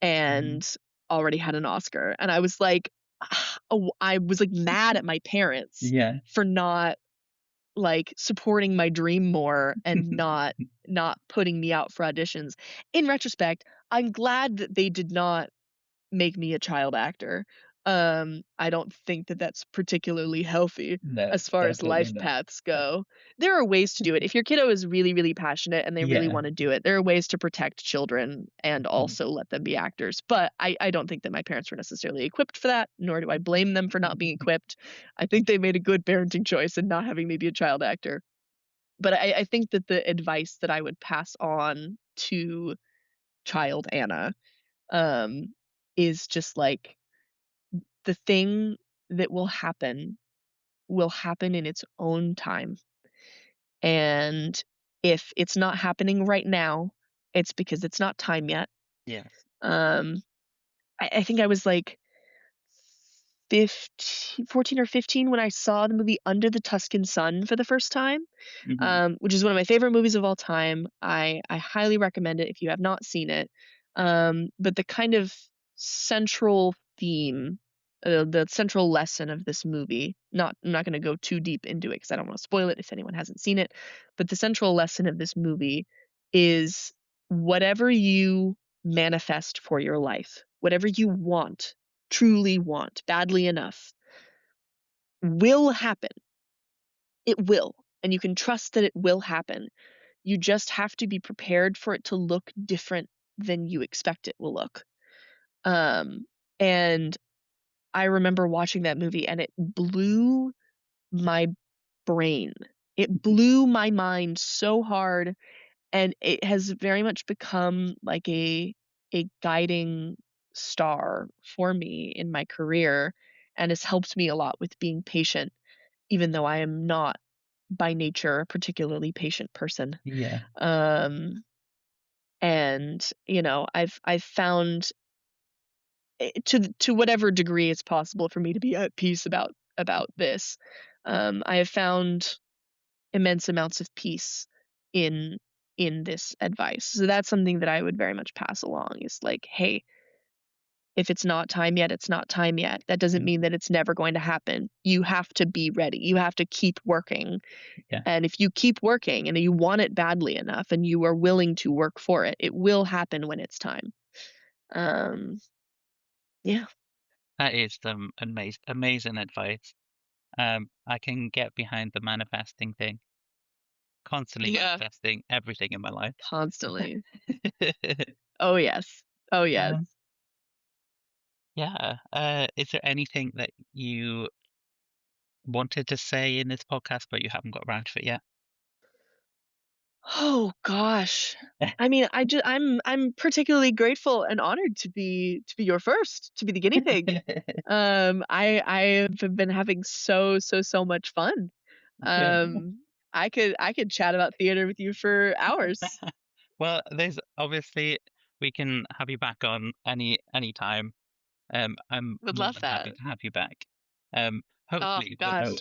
and already had an Oscar. And I was like, oh, I was like mad at my parents Yeah. for not like supporting my dream more and not putting me out for auditions. In retrospect, I'm glad that they did not make me a child actor. I don't think that that's particularly healthy No, as far as definitely life not. paths go. There are ways to do it. If your kiddo is really, really passionate and they really Yeah. want to do it, there are ways to protect children and also let them be actors. But I don't think that my parents were necessarily equipped for that, nor do I blame them for not being equipped. I think they made a good parenting choice in not having me be a child actor. But I think that the advice that I would pass on to child Anna um, is just like the thing that will happen in its own time. And if it's not happening right now, it's because it's not time yet. Yeah. Um, I think I was like 14 or 15 when I saw the movie Under the Tuscan Sun for the first time, which is one of my favorite movies of all time. I highly recommend it if you have not seen it. But the kind of central theme, the central lesson of this movie, I'm not going to go too deep into it because I don't want to spoil it if anyone hasn't seen it. But the central lesson of this movie is whatever you manifest for your life, whatever you want, truly want, badly enough, will happen. It will. And you can trust that it will happen. You just have to be prepared for it to look different than you expect it will look. And I remember watching that movie and it blew my brain. It blew my mind so hard, and it has very much become like a guiding star for me in my career and has helped me a lot with being patient, even though I am not by nature a particularly patient person. Yeah. And you know, I've found to whatever degree it's possible for me to be at peace about this. I have found immense amounts of peace in in this advice. So that's something that I would very much pass along is like, hey, if it's not time yet, it's not time yet. That doesn't mean that it's never going to happen. You have to be ready. You have to keep working. Yeah. And if you keep working and you want it badly enough and you are willing to work for it, it will happen when it's time. Yeah. That is some amazing advice. I can get behind the manifesting thing. Constantly Yeah. manifesting everything in my life. Constantly. Oh yes. Oh yes. Um, yeah. Is there anything that you wanted to say in this podcast, but you haven't got around to it yet? Oh gosh. I mean, I'm particularly grateful and honored to be your first, to be the guinea pig. I have been having so much fun. Good. I could chat about theater with you for hours. Well, there's obviously we can have you back on any time. I'm Would more love than happy that. to have you back. Oh Hopefully gosh.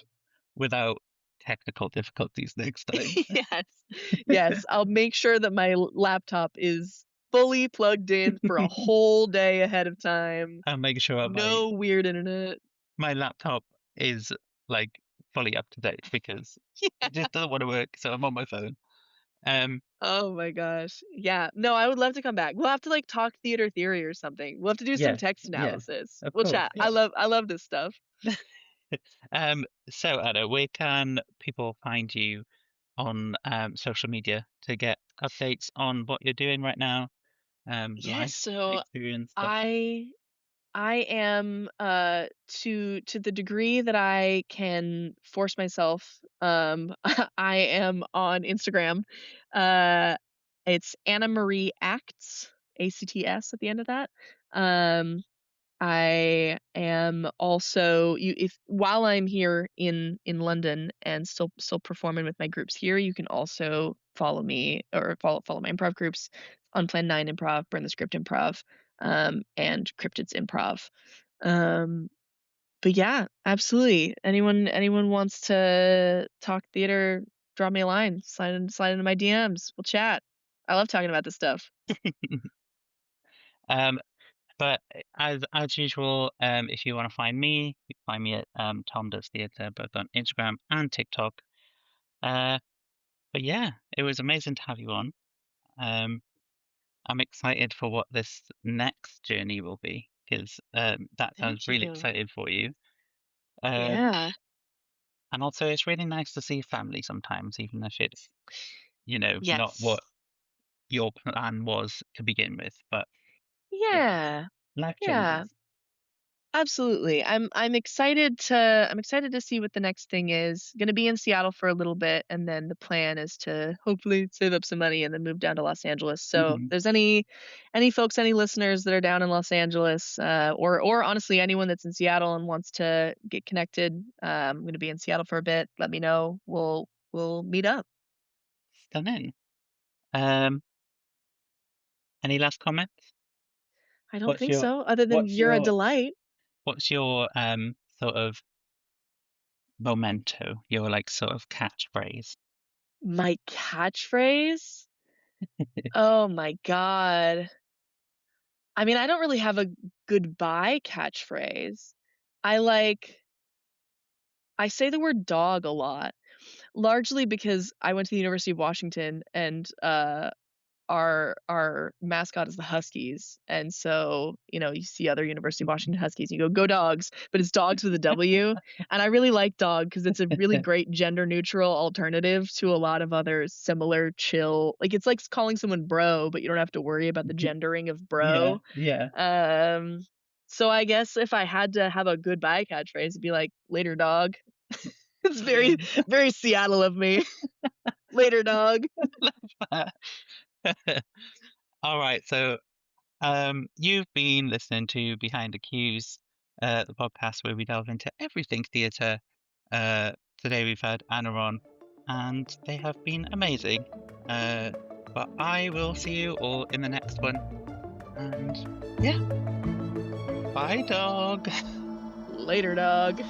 without technical difficulties next time. Yes. Yes, I'll make sure that my laptop is fully plugged in for a whole day ahead of time. I'll make sure No weird internet. my laptop is like fully up to date because it just doesn't want to work, so I'm on my phone. Um, Oh my gosh. Yeah. No, I would love to come back. We'll have to like talk theater theory or something. We'll have to do some yeah, text yeah, analysis. of We'll course, chat. yeah. I love this stuff. So Anna, where can people find you on social media to get updates on what you're doing right now, Yes, life so experience stuff? I I am to the degree that I can force myself, I am on Instagram. Uh it's Annamarie Acts, ACTS at the end of that. Um I am also you if while I'm here in London and still performing with my groups here, you can also follow me or follow my improv groups, Unplanned 9 Improv, Burn the Script Improv, and Cryptids Improv. Um, but yeah, absolutely. Anyone wants to talk theater, drop me a line, slide into my DMs. We'll chat. I love talking about this stuff. Um, but as usual, if you want to find me, you can find me at Tom Does Theatre, both on Instagram and TikTok. But yeah, it was amazing to have you on. I'm excited for what this next journey will be because that sounds Thank really you. excited for you. Uh, Yeah. and also, it's really nice to see family sometimes, even if it's, not Yes. what your plan was to begin with. But yeah, Yeah. life Yeah. changes. Absolutely. I'm excited to see what the next thing is. Going to be in Seattle for a little bit and then the plan is to hopefully save up some money and then move down to Los Angeles. So, if Hmm. there's any folks, any listeners that are down in Los Angeles or honestly anyone that's in Seattle and wants to get connected, I'm going to be in Seattle for a bit. Let me know. We'll meet up. Stunning. Um, any last comments? I don't What's think your so other than what's you're a your delight. what's your sort of memento, your like sort of catchphrase? My catchphrase? Oh my god. I mean, I don't really have a goodbye catchphrase. I like I say the word dog a lot, largely because I went to the University of Washington and our mascot is the Huskies. And so, you see other University of Washington Huskies, you go dogs, but it's dogs with a W. And I really like dog because it's a really great gender neutral alternative to a lot of other similar chill. Like it's like calling someone bro, but you don't have to worry about the gendering of Yeah, bro. yeah. Um, so I guess if I had to have a goodbye catchphrase, it'd be like later dog. It's very, Brilliant. very Seattle of me. Later dog. All right, so you've been listening to Behind the Cues, the podcast where we delve into everything theatre. Today we've had Anna on, and they have been amazing. But I will see you all in the next one. And yeah, bye, dog. Later dog.